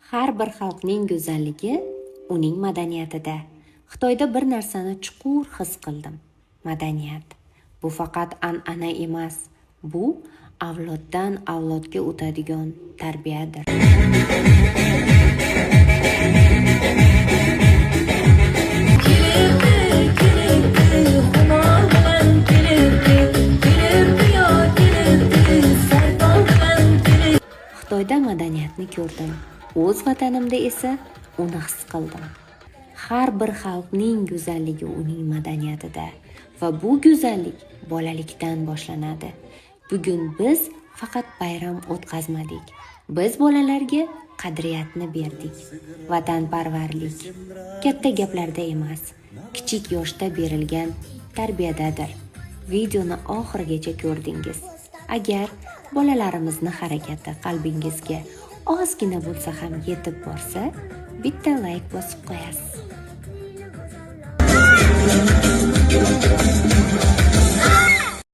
Har bir xalqning go'zalligi uning madaniyatida. Xitoyda bir narsani chuqur his qildim. Madaniyat. Bu faqat an'ana emas, bu avloddan avlodga o'tadigan tarbiyadir. Xitoyda madaniyatni ko'rdim. O'z vatanimda esa uni his qildim. Har bir xalqning go'zalligi uning madaniyatida va bu go'zallik bolalikdan boshlanadi. Bugun biz faqat bayram o'tkazmadik. Biz bolalarga qadriyatni berdik. Vatanparvarlik katta gaplarda emas, kichik yoshda berilgan tarbiyadadir. Videoni oxirigacha ko'rdingiz. Agar bolalarimizni harakati qalbingizga ozgina bo'lsa ham yetib borsa, bitta like bosib qo'yasiz.